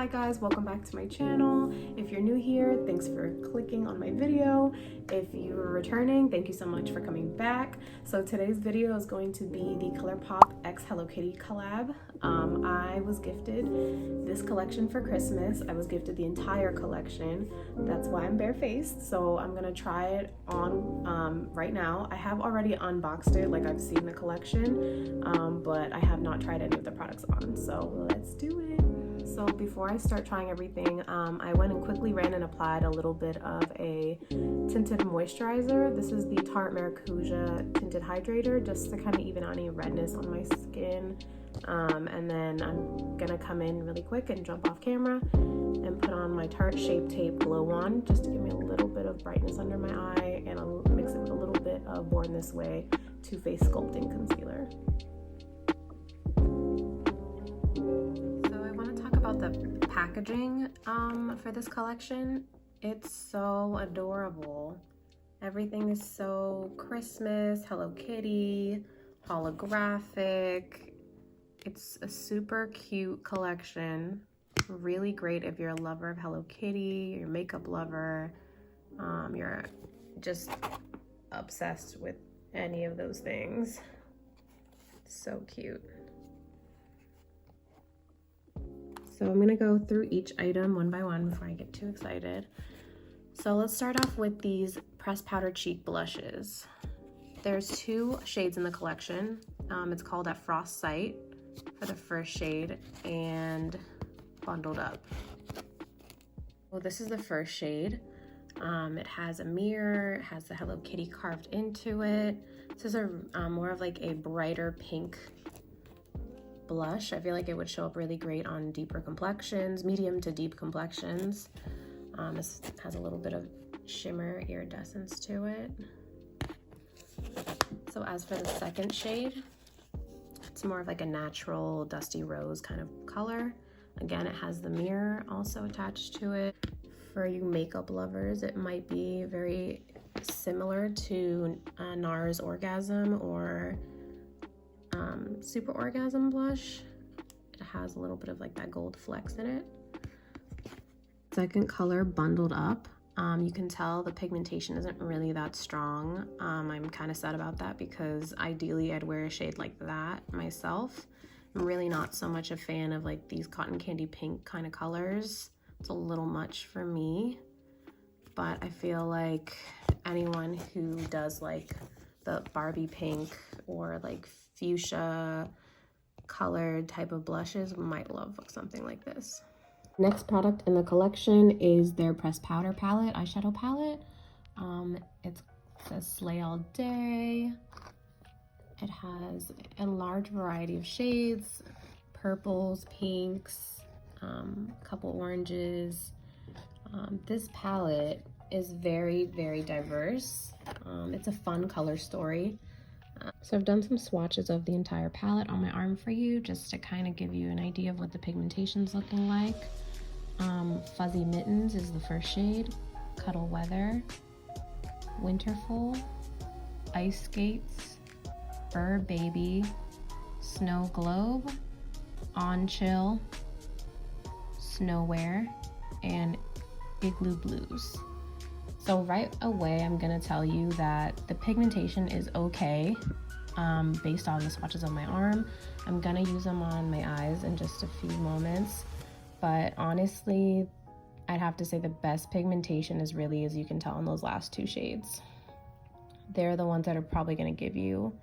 Hi guys, welcome back to my channel. If you're new here, thanks for clicking on my video. If you're returning, thank you so much for coming back. So today's video is going to be the Colorpop x Hello Kitty collab. I was gifted this collection for Christmas. I was gifted the entire collection. That's why I'm barefaced. So I'm gonna try it on right now. I have already unboxed it, like I've seen the collection, but I have not tried any of the products on. So let's do it. So before I start trying everything, I went and quickly ran and applied a little bit of a tinted moisturizer. This is the Tarte Maracuja Tinted Hydrator, just to kind of even out any redness on my skin. And then I'm gonna come in really quick and jump off camera and put on my Tarte Shape Tape Glow On, just to give me a little bit of brightness under my eye, and I'll mix it with a little bit of Born This Way Too Faced Sculpting Concealer. About the packaging for this collection. It's so adorable. Everything is so Christmas, Hello Kitty, holographic. It's a super cute collection. Really great if you're a lover of Hello Kitty, you're a makeup lover, you're just obsessed with any of those things. So cute. So I'm gonna go through each item one by one before I get too excited. So let's start off with these pressed powder cheek blushes. There's two shades in the collection. It's called At Frost Sight for the first shade and Bundled Up. Well, this is the first shade. It has a mirror, it has the Hello Kitty carved into it. This is a more of like a brighter pink blush. I feel like it would show up really great on deeper complexions, medium to deep complexions. This has a little bit of shimmer iridescence to it. So as for the second shade, it's more of like a natural dusty rose kind of color. Again, it has the mirror also attached to it. For you makeup lovers, it might be very similar to NARS Orgasm or Super Orgasm blush. It has a little bit of like that gold flecks in it. Second color, Bundled Up. You can tell the pigmentation isn't really that strong. I'm kind of sad about that because ideally I'd wear a shade like that myself. I'm really not so much a fan of like these cotton candy pink kind of colors. It's a little much for me, but I feel like anyone who does like the Barbie pink or like fuchsia colored type of blushes might love something like this. Next product in the collection is their pressed powder palette, eyeshadow palette. It says Slay All Day. It has a large variety of shades, purples, pinks, a couple oranges. This palette is very, very diverse. It's a fun color story. So I've done some swatches of the entire palette on my arm for you, just to kind of give you an idea of what the pigmentation's looking like. Fuzzy Mittens is the first shade, Cuddle Weather, Winterful, Ice Skates, Fur Baby, Snow Globe, On Chill, Snowwear, and Igloo Blues. So right away, I'm gonna tell you that the pigmentation is okay based on the swatches on my arm. I'm gonna use them on my eyes in just a few moments, but honestly, I'd have to say the best pigmentation is really, as you can tell, in those last two shades. They're the ones that are probably gonna give you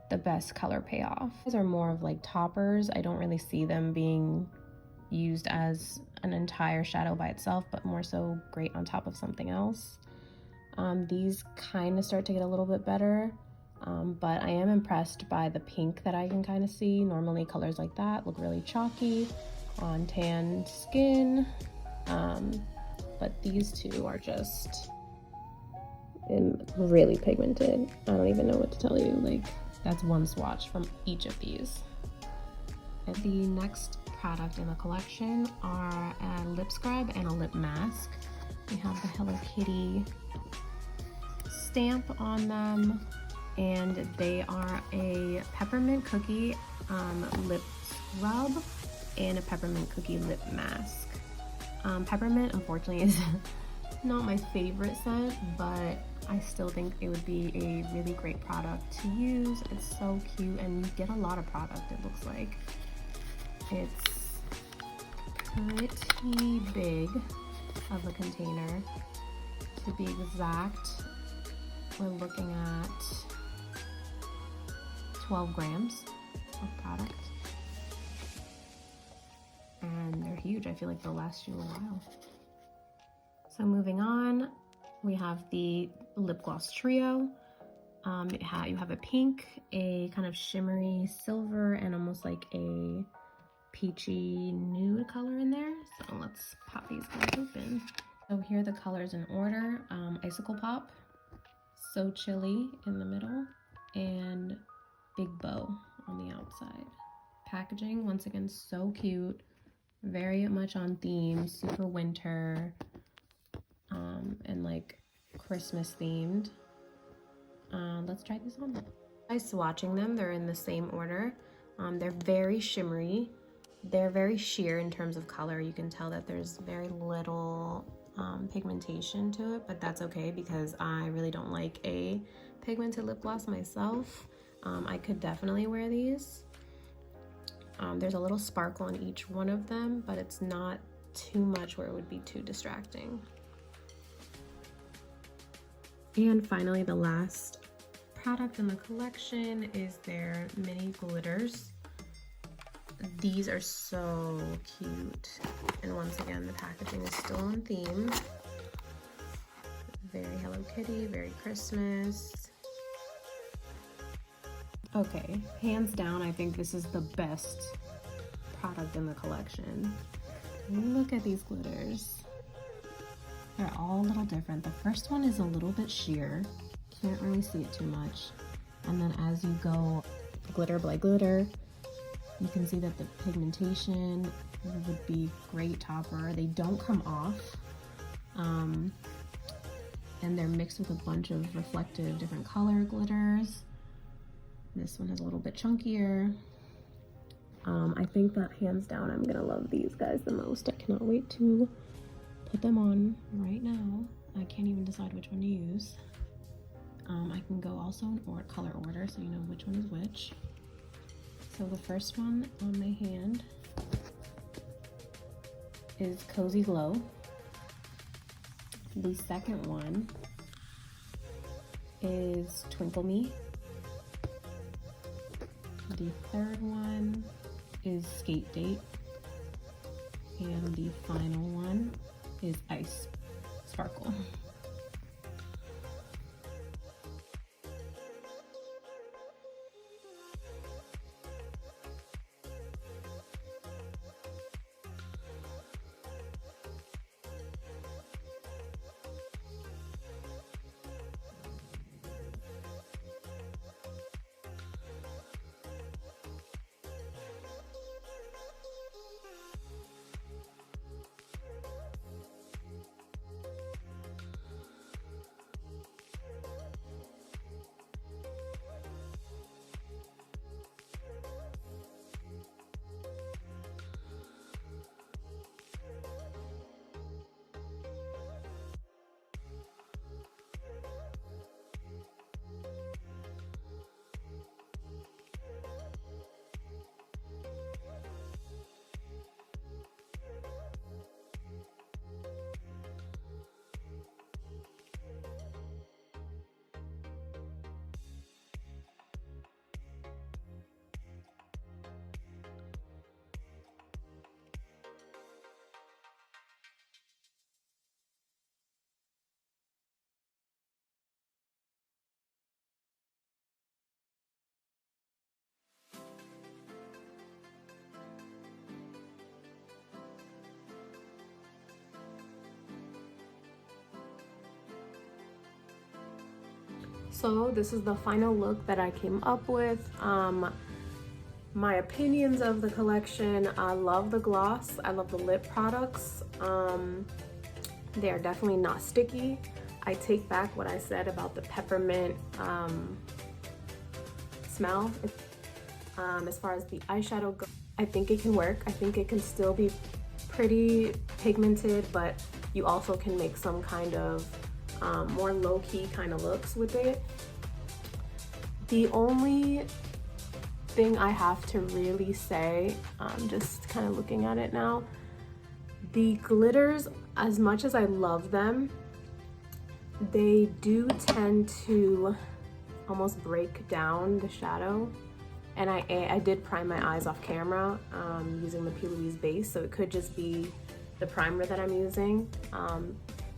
the best color payoff. These are more of like toppers. I don't really see them being used as an entire shadow by itself, but more so great on top of something else. These kind of start to get a little bit better, but I am impressed by the pink that I can kind of see. Normally colors like that look really chalky on tan skin, but these two are just really pigmented. I don't even know what to tell you. Like, that's one swatch from each of these. And the next product in the collection are a lip scrub and a lip mask. We have the Hello Kitty stamp on them, and they are a peppermint cookie lip scrub and a peppermint cookie lip mask. Peppermint, unfortunately, is not my favorite scent, but I still think it would be a really great product to use. It's so cute, and you get a lot of product, it looks like. It's pretty big of a container. To be exact, we're looking at 12 grams of product. And they're huge. I feel like they'll last you a while. So moving on, we have the lip gloss trio. You have a pink, a kind of shimmery silver, and almost like a peachy nude color in there. So let's pop these guys open. So here are the colors in order. Icicle Pop, So Chilly in the middle, and Big Bow on the outside. Packaging, once again, so cute. Very much on theme, super winter, and like Christmas themed. Let's try these on. By swatching them, they're in the same order. They're very shimmery. They're very sheer in terms of color. You can tell that there's very little pigmentation to it, but that's okay because I really don't like a pigmented lip gloss myself. I could definitely wear these. There's a little sparkle on each one of them, but it's not too much where it would be too distracting. And finally, the last product in the collection is their mini glitters. These are so cute. And once again, the packaging is still on theme. Very Hello Kitty, very Christmas. Okay, hands down, I think this is the best product in the collection. Look at these glitters. They're all a little different. The first one is a little bit sheer. Can't really see it too much. And then as you go glitter by glitter, you can see that the pigmentation would be great topper. They don't come off. And they're mixed with a bunch of reflective different color glitters. This one is a little bit chunkier. I think that hands down, I'm gonna love these guys the most. I cannot wait to put them on right now. I can't even decide which one to use. I can go also in color order so you know which one is which. So the first one on my hand is Cozy Glow. The second one is Twinkle Me. The third one is Skate Date. And the final one is Ice Sparkle. So this is the final look that I came up with. My opinions of the collection: I love the gloss, I love the lip products. They are definitely not sticky. I take back what I said about the peppermint smell. As far as the eyeshadow goes, I think it can work. I think it can still be pretty pigmented, but you also can make some kind of more low-key kind of looks with it. The only thing I have to really say, just kind of looking at it now, the glitters, as much as I love them, they do tend to almost break down the shadow. And I did prime my eyes off camera using the P. Louise base, so it could just be the primer that I'm using.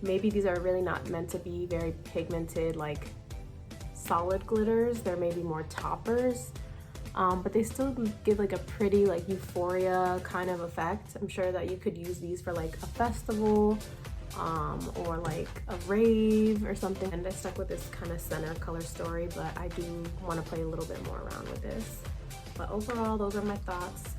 Maybe these are really not meant to be very pigmented, like solid glitters. They're maybe more toppers, but they still give like a pretty like euphoria kind of effect. I'm sure that you could use these for like a festival or like a rave or something. And I stuck with this kind of center color story, but I do want to play a little bit more around with this. But overall, those are my thoughts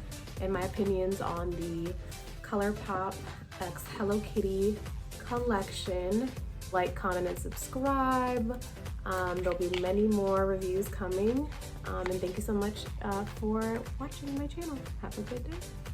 and my opinions on the Colorpop X Hello Kitty collection. Like, comment, and subscribe. There'll be many more reviews coming. And thank you so much for watching my channel. Have a good day.